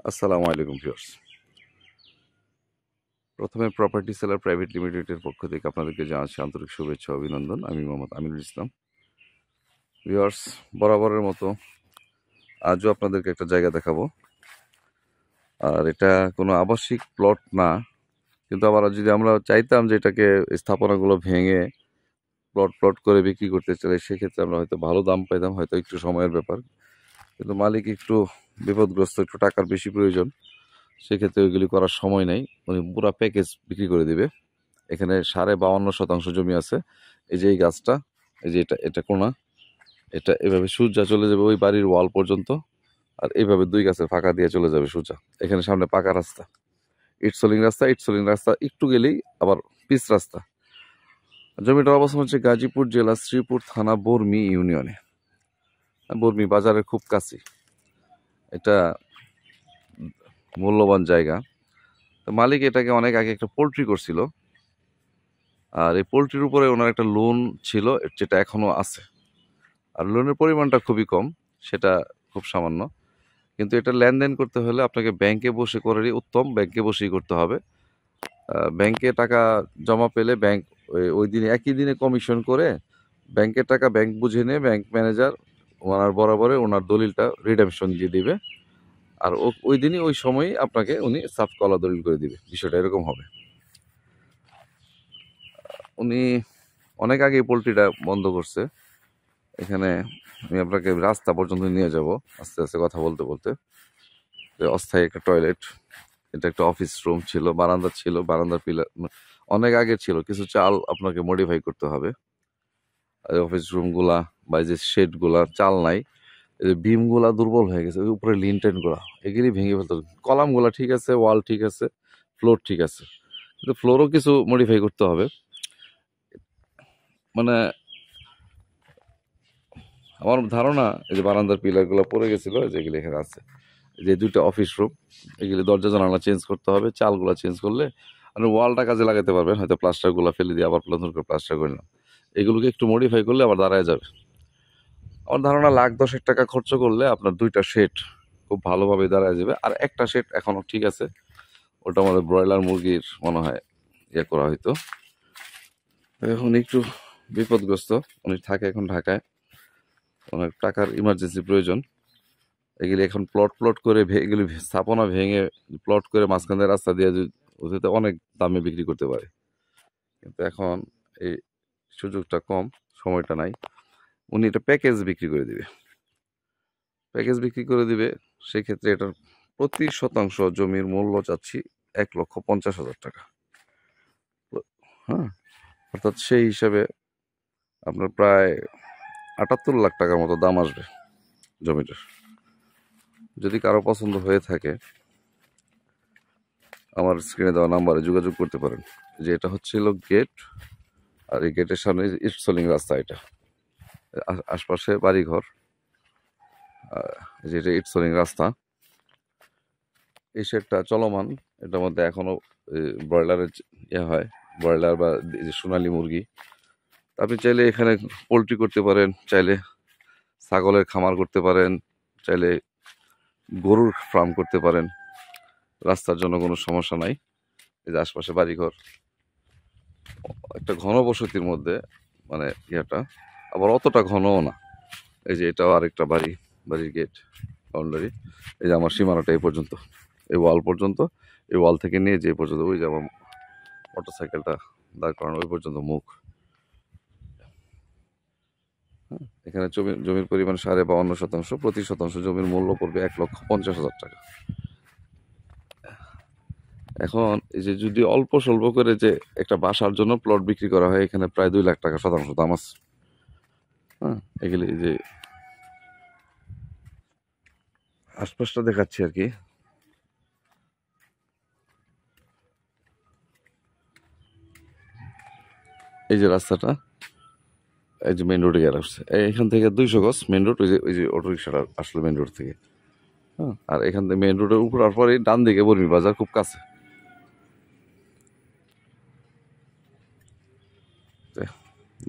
আসসালামু আলাইকুম ভিউয়ার্স। প্রথমে প্রপার্টি সেলার প্রাইভেট লিমিটেডের পক্ষ থেকে আপনাদেরকে জানাচ্ছি আন্তরিক শুভেচ্ছা ও অভিনন্দন। আমি মোহাম্মদ আমিনুল ইসলাম। ভিউয়ার্স, বরাবরের মতো আজও আপনাদেরকে একটা জায়গা দেখাবো। আর এটা কোনো আবাসিক প্লট না, কিন্তু আবার যদি আমরা চাইতাম যে এটাকে স্থাপনাগুলো ভেঙে প্লট প্লট করে বিক্রি করতে চাই, সেক্ষেত্রে আমরা হয়তো ভালো দাম পাইতাম, হয়তো একটু সময়ের ব্যাপার। কিন্তু মালিক একটু বিপদগ্রস্ত, একটু টাকার বেশি প্রয়োজন, সেক্ষেত্রে ওইগুলি করার সময় নেই। উনি পুরা প্যাকেজ বিক্রি করে দিবে। এখানে 52.5% জমি আছে। এই যে এই গাছটা, এই যে এটা এটা কোনা, এটা এভাবে সোজা চলে যাবে ওই বাড়ির ওয়াল পর্যন্ত। আর এইভাবে দুই গাছের ফাঁকা দিয়ে চলে যাবে সোজা। এখানে সামনে পাকা রাস্তা, ইটসলিং রাস্তা, ইটসলিং রাস্তা একটু গেলেই আবার পিচ রাস্তা। জমিটার অবস্থান হচ্ছে গাজীপুর জেলা শ্রীপুর থানা বর্মি ইউনিয়নে, বর্মি বাজারের খুব কাছে। এটা মূল্যবান জায়গা। তো মালিক এটাকে অনেক আগে একটা পোল্ট্রি করছিল, আর এই পোল্ট্রির উপরে ওনার একটা লোন ছিল, যেটা এখনো আছে। আর লোনের পরিমাণটা খুবই কম, সেটা খুব সামান্য। কিন্তু এটা লেনদেন করতে হলে আপনাকে ব্যাংকে বসে করারই উত্তম, ব্যাংকে বসেই করতে হবে। ব্যাংকে টাকা জমা পেলে ব্যাংক ওই দিনে একই দিনে কমিশন করে ব্যাংকের টাকা ব্যাংক বুঝে নিয়ে ব্যাংক ম্যানেজার ওনার বরাবরে ওনার দলিলটা রিডেমশন দিয়ে দিবে। আর ওই দিনই ওই সময়ই আপনাকে উনি সাফ কলা দলিল করে দিবে। বিষয়টা এরকম হবে। উনি অনেক আগে পোলট্রিটা বন্ধ করছে। এখানে আমি আপনাকে রাস্তা পর্যন্ত নিয়ে যাব আস্তে আস্তে কথা বলতে বলতে। অস্থায়ী একটা টয়লেট, এটা একটা অফিস রুম ছিল, বারান্দা ছিল, বারান্দার পিলার অনেক আগে ছিল, কিছু চাল আপনাকে মডিফাই করতে হবে। আর অফিস রুম গুলা বা যে শেড গুলা চাল নাই, এই যে বিম গুলা দুর্বল হয়ে গেছে, ওই উপরে লিনটেন গুলা এগুলি ভেঙে ফেলতে হবে। কলাম গুলা ঠিক আছে, ওয়াল ঠিক আছে, ফ্লোর ঠিক আছে, কিন্তু ফ্লোরও কিছু মডিফাই করতে হবে। মানে আমার ধারণা এই যে বারান্দার পিলার গুলা পড়ে গেছিল, যেগুলি এখানে আছে, যে দুইটা অফিস রুম, এগুলি দরজা জানালা চেঞ্জ করতে হবে। চালগুলা চেঞ্জ করলে আপনি ওয়ালটা কাজে লাগাতে পারবেন, হয়তো প্লাস্টারগুলো ফেলে দিয়ে আবার নতুন করে প্লাস্টার করলাম। এগুলোকে একটু মডিফাই করলে আবার দাঁড়ায় যাবে। আমার ধারণা 1,10,000 টাকা খরচ করলে আপনার দুইটা শেড খুব ভালোভাবে দাঁড়ায় যাবে। আর একটা শেড এখনো ঠিক আছে, ওটা আমাদের ব্রয়লার মুরগির মনে হয় ইয়ে করা হয়তো। এখন একটু বিপদগ্রস্ত, উনি থাকে এখন ঢাকায়, অনেক টাকার ইমার্জেন্সি প্রয়োজন। এগুলি এখন প্লট প্লট করে এগুলি স্থাপনা ভেঙে প্লট করে মাঝখান দিয়ে রাস্তা দিয়ে ওতে অনেক দামে বিক্রি করতে পারে। কিন্তু এখন এই সুযোগটা কম, সময়টা নাই। উনি এটা প্যাকেজ বিক্রি করে দিবে, প্যাকেজ বিক্রি করে দিবে। সেক্ষেত্রে এটার প্রতি শতাংশ জমির মূল্য চাচ্ছি 1,50,000 টাকা। হ্যাঁ, অর্থাৎ সেই হিসাবে আপনার প্রায় 78 লাখ টাকার মতো দাম আসবে জমিটার। যদি কারো পছন্দ হয়ে থাকে আমার স্ক্রিনে দেওয়া নাম্বারে যোগাযোগ করতে পারেন। যে এটা হচ্ছিল গেট, আর এই গেটের সামনে ইটসলিং রাস্তা, এটা আশপাশে বাড়িঘর, যেটা ইটসলিং রাস্তা। এই শেডটা চলমান, এটার মধ্যে এখনো ব্রয়লারের ইয়ে হয়, ব্রয়লার বা সোনালী মুরগি। আপনি চাইলে এখানে পোলট্রি করতে পারেন, চাইলে ছাগলের খামার করতে পারেন, চাইলে গরুর ফার্ম করতে পারেন। রাস্তার জন্য কোনো সমস্যা নাই। এই যে আশপাশে বাড়িঘর, একটা ঘনবসতির মধ্যে, মানে ইয়েটা আবার অতটা ঘনও না। এই যে এটাও আরেকটা বাড়ি, বাড়ির গেট, বাউন্ডারি। এই যে আমার সীমানাটা এই পর্যন্ত, এই ওয়াল পর্যন্ত, এই ওয়াল থেকে নিয়ে যে পর্যন্ত ওই যে আমার মোটরসাইকেলটা দাঁড় করানো ওই পর্যন্ত মুখ। এখানে জমির পরিমাণ 52.5%, প্রতি শতাংশ জমির মূল্য পড়বে 1,50,000 টাকা। এখন এই যে যদি অল্প স্বল্প করে যে একটা বাসার জন্য প্লট বিক্রি করা হয়, এখানে প্রায় 2 লাখ টাকা শতাংশ দাম আছে। হ্যাঁ, এগুলি যে আশপাশটা দেখাচ্ছি আর কি। এই যে রাস্তাটা, এই যে মেন রোডে গেলে আসছে, এখান থেকে 200 গজ মেন রোড। ওই যে অটো রিক্সাটা আসলো মেন রোড থেকে। হ্যাঁ, আর এখান থেকে মেন রোডের উপর আর পরে ডান দিকে বর্মি বাজার, খুব কাছে।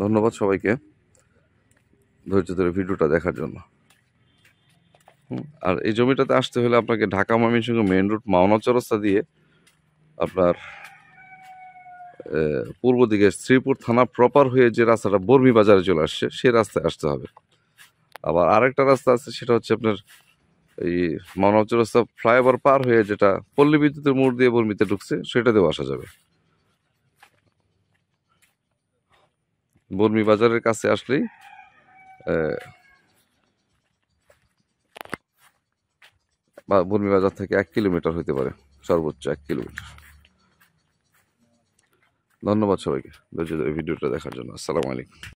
ধন্যবাদ সবাইকে ধৈর্য ধরে ভিডিওটা দেখার জন্য। আর এই জমিটাতে আসতে হলে আপনাকে ঢাকা ময়মনসিংহ মেইন রোড মাওনা চৌরাস্তা দিয়ে আপনার পূর্ব দিকে শ্রীপুর থানা প্রপার হয়ে যে রাস্তাটা বর্মি বাজারে চলে আসছে সেই রাস্তায় আসতে হবে। আবার আরেকটা রাস্তা আছে, সেটা হচ্ছে আপনার এই মাওনা চৌরাস্তা ফ্লাইওভার পার হয়ে যেটা পল্লী বিদ্যুতের মোড় দিয়ে বর্মিতে ঢুকছে সেটাতেও আসা যাবে। বর্মি বাজারের কাছে আসলেই বা বর্মি বাজার থেকে 1 কিলোমিটার হতে পারে, সর্বোচ্চ 1 কিলোমিটার। ধন্যবাদ সবাইকে ধৈর্য ধরে ভিডিওটা দেখার জন্য। আসসালামু আলাইকুম।